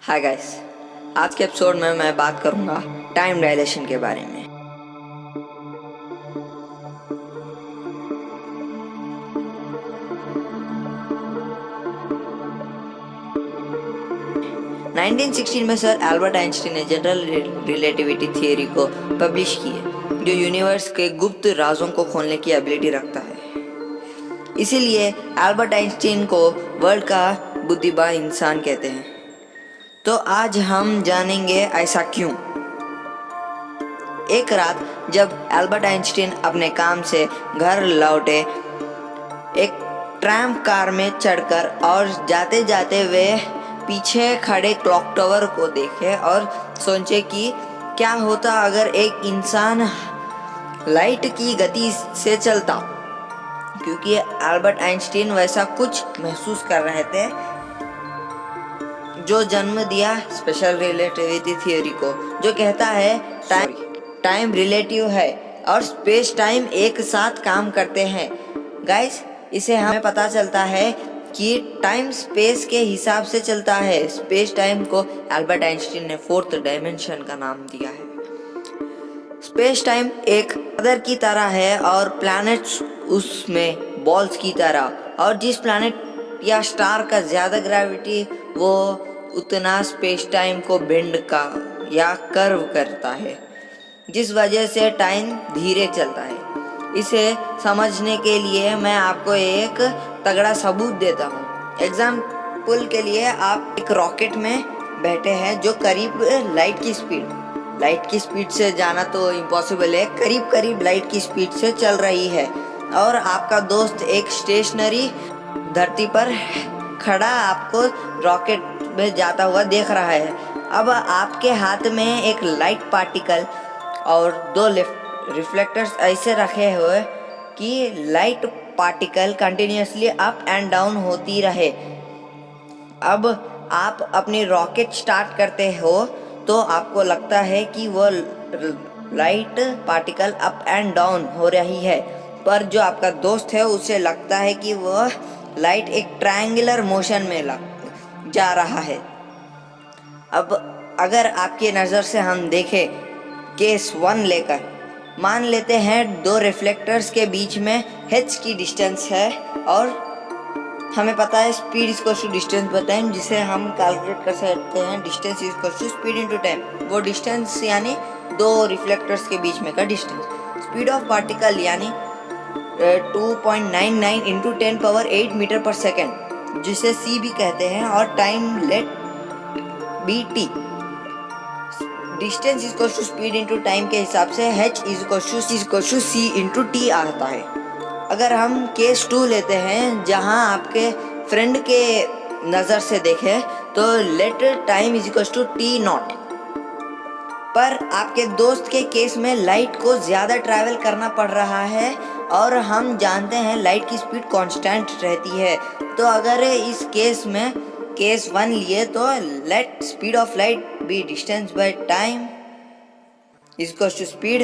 Hi guys, आज के episode में मैं बात करूंगा टाइम डायलेशन के बारे में। नाइनटीन 16 में सर एल्बर्ट आइंस्टीन ने जनरल रिलेटिविटी थियोरी को पब्लिश किए, जो यूनिवर्स के गुप्त राजों को खोलने की एबिलिटी रखता है। इसीलिए एल्बर्ट आइंस्टीन को वर्ल्ड का बुद्धिमान इंसान कहते हैं। तो आज हम जानेंगे ऐसा क्यों। एक रात जब एल्बर्ट आइंस्टीन अपने काम से घर लौटे, एक ट्रैम कार में चढ़कर और जाते जाते वे पीछे खड़े क्लॉक टावर को देखे और सोचे कि क्या होता अगर एक इंसान लाइट की गति से चलता, क्योंकि एल्बर्ट आइंस्टीन वैसा कुछ महसूस कर रहे थे जो जन्म दिया स्पेशल रिलेटिविटी थ्योरी को, जो कहता है टाइम रिलेटिव है और स्पेस टाइम एक साथ काम करते हैं। गाइस, इसे हमें पता चलता है कि टाइम स्पेस के हिसाब से चलता है। स्पेस टाइम को एल्बर्ट आइंस्टीन ने फोर्थ डायमेंशन का नाम दिया है। स्पेस टाइम एक चादर की तरह है और प्लैनेट्स उसमें बॉल्स की तरह, और जिस प्लैनेट या स्टार का ज़्यादा ग्रेविटी वो उतना स्पेस टाइम को बेंड का या कर्व करता है, जिस वजह से टाइम धीरे चलता है। इसे समझने के लिए मैं आपको एक तगड़ा सबूत देता हूँ। एग्जाम्पल के लिए, आप एक रॉकेट में बैठे हैं जो करीब लाइट की स्पीड से जाना तो इम्पॉसिबल है, करीब लाइट की स्पीड से चल रही है, और आपका दोस्त एक स्टेशनरी धरती पर खड़ा आपको रॉकेट में जाता हुआ देख रहा है। अब आपके हाथ में एक लाइट पार्टिकल और दो रिफ्लेक्टर्स ऐसे रखे हुए कि light particle continuously up and down होती रहे। अब आप अपनी रॉकेट स्टार्ट करते हो तो आपको लगता है कि वो light particle up and down हो रही है, पर जो आपका दोस्त है उसे लगता है कि वह लाइट एक ट्रायंगुलर मोशन में जा रहा है। अब अगर आपकी नज़र से हम देखें केस 1 लेकर, मान लेते हैं दो रिफ्लेक्टर्स के बीच में h की डिस्टेंस है और हमें पता है speed is equal to distance by time, जिसे हम कैलकुलेट कर सकते हैं distance is equal to speed into time. वो डिस्टेंस यानी दो रिफ्लेक्टर्स के बीच में का डिस्टेंस। स्पीड ऑफ पार्टिकल यानी 2.99 इंटू 10⁸ मीटर पर सेकेंड, जिसे c भी कहते हैं, और time let be t। Distance is equal to speed into time के हिसाब से h is equal to c into t आता है। अगर हम केस 2 लेते हैं, जहां आपके फ्रेंड के नज़र से देखें तो let time is equal to t naught, पर आपके दोस्त के केस में लाइट को ज़्यादा ट्रैवल करना पड़ रहा है और हम जानते हैं लाइट की स्पीड कांस्टेंट रहती है। तो अगर इस केस में केस 1 लिए तो let speed of light be distance by time is equal to speed,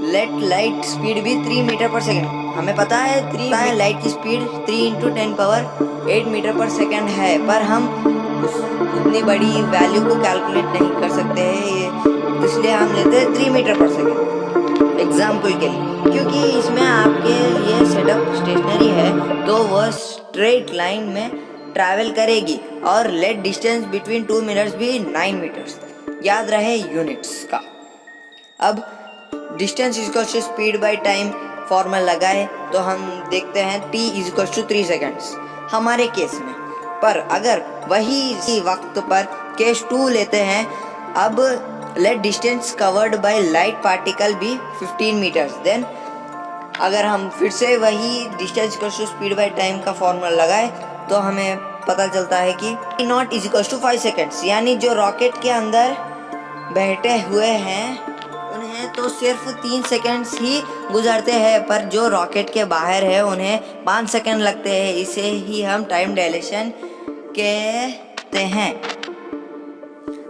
let light speed भी 3 मीटर पर सेकेंड। हमें पता है लाइट की स्पीड 3 इंटू 10⁸ मीटर पर सेकेंड है, पर हम उतनी बड़ी वैल्यू को कैलकुलेट नहीं कर सकते हैं, इसलिए हम लेते हैं 3 मीटर पर सेकेंड एग्जाम्पल के लिए। क्योंकि इसमें आपके लिए सेटअप स्टेशनरी है तो वह स्ट्रेट लाइन में ट्रैवल करेगी, और लेट डिस्टेंस बिटवीन 2 मिनट्स भी 9 मीटर्स। याद रहे यूनिट्स का। अब distance is equal to speed by time formula लगाए तो हम देखते हैं t is equal to 3 seconds हमारे केस में। पर अगर वही वक्त पर केस 2 लेते हैं, अब let distance covered by light particle भी 15 मीटर्स। देन अगर हम फिर से वही distance equal to speed by time का फॉर्मूला लगाए तो हमें पता चलता है कि t naught is equal to 5 seconds, यानी जो रॉकेट के अंदर बैठे हुए हैं उन्हें तो सिर्फ 3 सेकेंड्स ही गुजरते हैं, पर जो रॉकेट के बाहर है उन्हें 5 सेकेंड लगते हैं। इसे ही हम टाइम डायलेशन कहते हैं।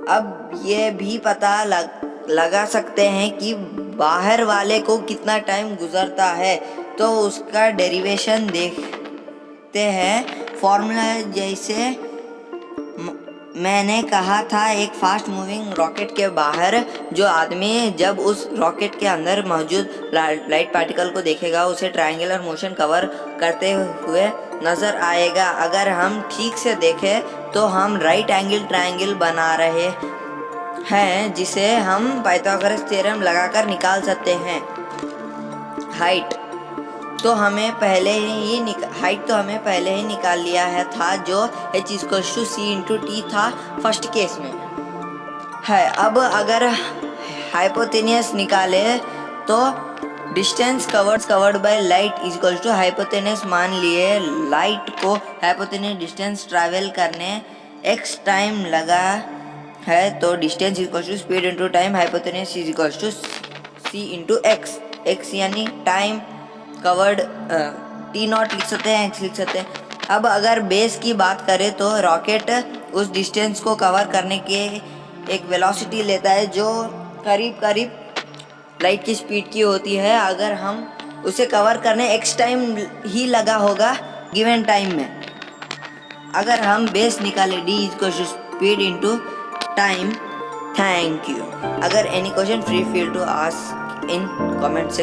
अब ये भी पता लगा सकते हैं कि बाहर वाले को कितना टाइम गुजरता है, तो उसका डेरिवेशन देखते हैं। फॉर्मूला जैसे मैंने कहा था एक फास्ट मूविंग रॉकेट के बाहर जो आदमी जब उस रॉकेट के अंदर मौजूद लाइट पार्टिकल को देखेगा उसे ट्रायंगुलर मोशन कवर करते हुए नजर आएगा। अगर हम ठीक से देखें तो हम राइट एंगल ट्रायंगल बना रहे हैं जिसे हम पाइथागोरस थ्योरम लगाकर निकाल सकते हैं। हाइट तो हमें पहले ही निकाल लिया है था जो h=c/t था फर्स्ट केस में है। अब अगर हाइपोटेन्यूस निकाले तो distance covered by light = hypotenuse मान लिए लाइट को हाइपोटेन्यूस डिस्टेंस ट्रैवल करने x टाइम लगा है तो distance = speed into time hypotenuse c/x। x यानी टाइम कवर्ड t0 लिख सकते हैं, x लिख सकते हैं। अब अगर बेस की बात करें तो रॉकेट उस डिस्टेंस को कवर करने के एक वेलोसिटी लेता है जो करीब लाइट की स्पीड की होती है। अगर हम उसे कवर करने x टाइम ही लगा होगा गिवन टाइम में। अगर हम बेस निकाले d = speed into time. Thank you. अगर any question free feel to ask in comment section.